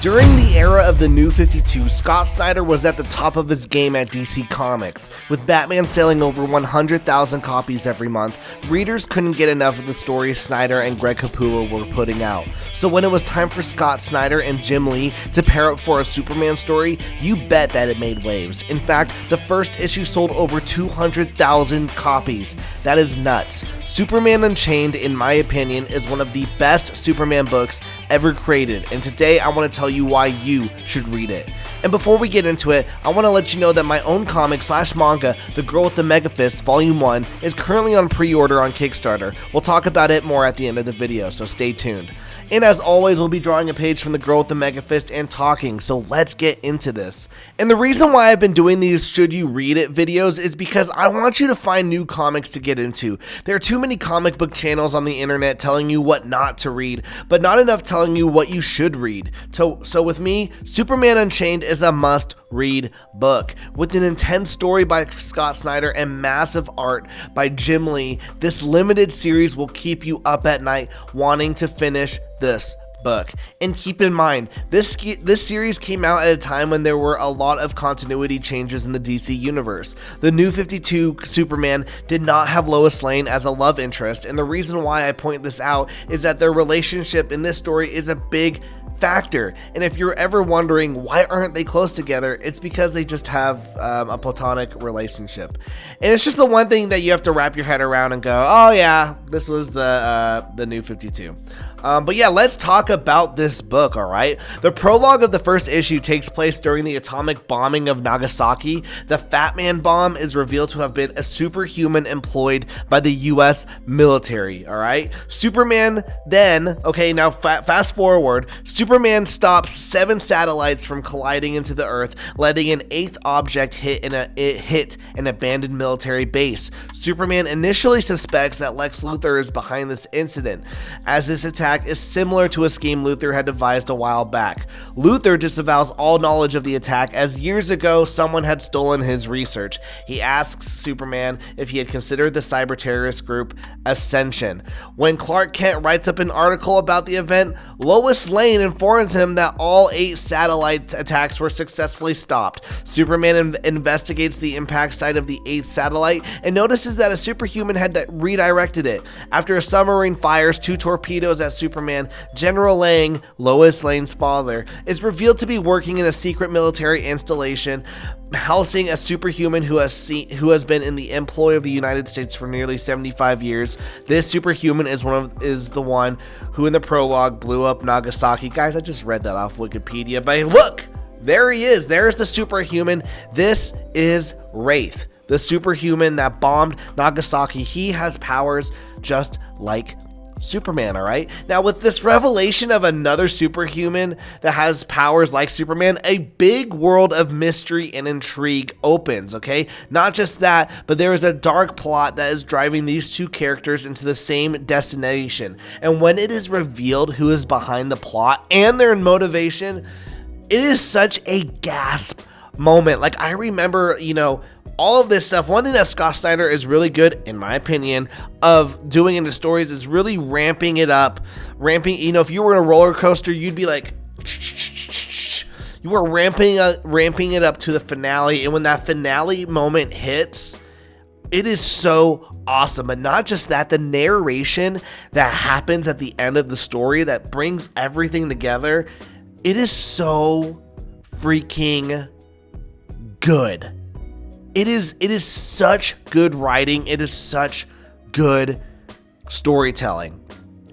During the era of the New 52, Scott Snyder was at the top of his game at DC Comics. With Batman selling over 100,000 copies every month, readers couldn't get enough of the stories Snyder and Greg Capullo were putting out. So when it was time for Scott Snyder and Jim Lee to pair up for a Superman story, you bet that it made waves. In fact, the first issue sold over 200,000 copies. That is nuts. Superman Unchained, in my opinion, is one of the best Superman books ever created, and today I want to tell you why you should read it. And before we get into it, I want to let you know that my own comic / manga, The Girl with the Mega Fist Volume 1, is currently on pre-order on Kickstarter. We'll talk about it more at the end of the video, so stay tuned. And as always, we'll be drawing a page from The Girl with the Mega Fist and talking, so let's get into this. And the reason why I've been doing these should you read it videos is because I want you to find new comics to get into. There are too many comic book channels on the internet telling you what not to read, but not enough telling you what you should read. So with me, Superman Unchained is a must-read book. With an intense story by Scott Snyder and massive art by Jim Lee, this limited series will keep you up at night wanting to finish this book. And keep in mind, this series came out at a time when there were a lot of continuity changes in the DC universe. The New 52 Superman did not have Lois Lane as a love interest, and the reason why I point this out is that their relationship in this story is a big factor. And if you're ever wondering why aren't they close together, it's because they just have a platonic relationship. And it's just the one thing that you have to wrap your head around and go, oh yeah, this was the New 52. But yeah, let's talk about this book, alright? The prologue of the first issue takes place during the atomic bombing of Nagasaki. The Fat Man bomb is revealed to have been a superhuman employed by the US military, alright? Superman then, okay, now fast forward, Superman stops 7 satellites from colliding into the Earth, letting an 8th object hit an abandoned military base. Superman initially suspects that Lex Luthor is behind this incident, as this attack is similar to a scheme Luthor had devised a while back. Luthor disavows all knowledge of the attack, as years ago someone had stolen his research. He asks Superman if he had considered the cyber terrorist group Ascension. When Clark Kent writes up an article about the event, Lois Lane informs him that all 8 satellite attacks were successfully stopped. Superman investigates the impact site of the 8th satellite and notices that a superhuman had redirected it. After a submarine fires 2 torpedoes at Superman, General Lang, Lois Lane's father, is revealed to be working in a secret military installation housing a superhuman who has been in the employ of the United States for nearly 75 years. This superhuman is the one who in the prologue blew up Nagasaki. Guys, I just read that off Wikipedia, but look, there he is. There's the superhuman. This is Wraith, the superhuman that bombed Nagasaki. He has powers just like Superman, alright? Now, with this revelation of another superhuman that has powers like Superman, a big world of mystery and intrigue opens, okay? Not just that, but there is a dark plot that is driving these 2 characters into the same destination. And when it is revealed who is behind the plot and their motivation, it is such a gasp moment. Like, I remember, all of this stuff. One thing that Scott Snyder is really good, in my opinion, of doing in the stories is really ramping it up. If you were in a roller coaster, you'd be like, you were ramping it up to the finale. And when that finale moment hits, it is so awesome. But not just that, the narration that happens at the end of the story that brings everything together, it is so freaking good. It is such good writing. It is such good storytelling.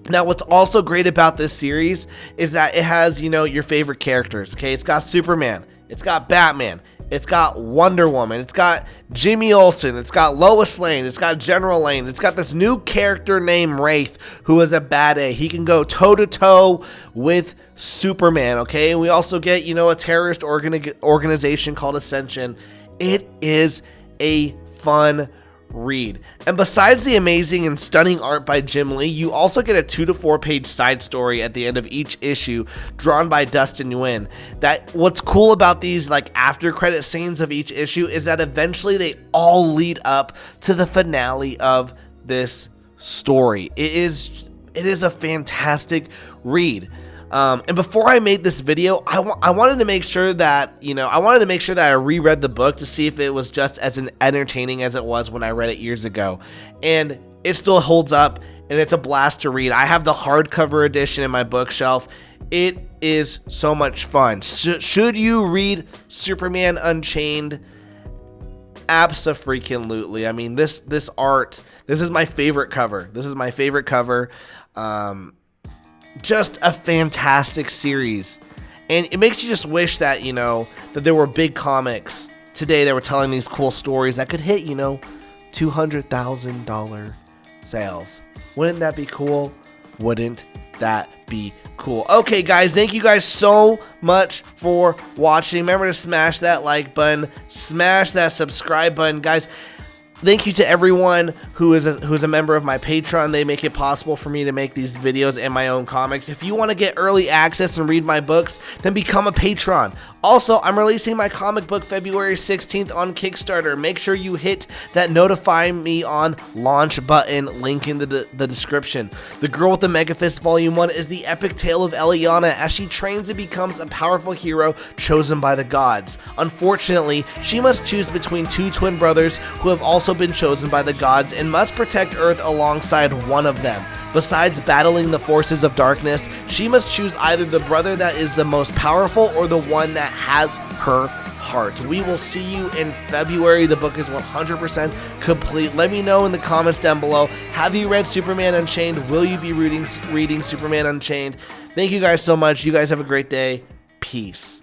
Now, what's also great about this series is that it has, your favorite characters, okay? It's got Superman. It's got Batman. It's got Wonder Woman. It's got Jimmy Olsen. It's got Lois Lane. It's got General Lane. It's got this new character named Wraith, who is a bad A. He can go toe-to-toe with Superman, okay? And we also get, a terrorist organization called Ascension. It is a fun read. And besides the amazing and stunning art by Jim Lee, you also get a 2 to 4 page side story at the end of each issue drawn by Dustin Nguyen. What's cool about these after credit scenes of each issue is that eventually they all lead up to the finale of this story. It is a fantastic read. And before I made this video, I wanted to make sure that, I reread the book to see if it was just as entertaining as it was when I read it years ago. And it still holds up, and it's a blast to read. I have the hardcover edition in my bookshelf. It is so much fun. Should you read Superman Unchained? Abso-freaking-lutely. I mean, this art, this is my favorite cover. Just a fantastic series. And it makes you just wish that, that there were big comics today that were telling these cool stories that could hit, $200,000 sales. Wouldn't that be cool? Wouldn't that be cool? Okay, guys, thank you guys so much for watching. Remember to smash that like button, smash that subscribe button, guys. Thank you to everyone who is a member of my Patreon. They make it possible for me to make these videos and my own comics. If you want to get early access and read my books, then become a patron. Also, I'm releasing my comic book February 16th on Kickstarter. Make sure you hit that notify me on launch button, link in the description. The Girl with the Mega Fist Volume 1 is the epic tale of Eliana as she trains and becomes a powerful hero chosen by the gods. Unfortunately, she must choose between two twin brothers who have also been chosen by the gods and must protect Earth alongside one of them. Besides battling the forces of darkness, she must choose either the brother that is the most powerful or the one that has her heart. We will see you in February. The book is 100% complete. Let me know in the comments down below. Have you read Superman Unchained? Will you be reading Superman Unchained? Thank you guys so much. You guys have a great day. Peace.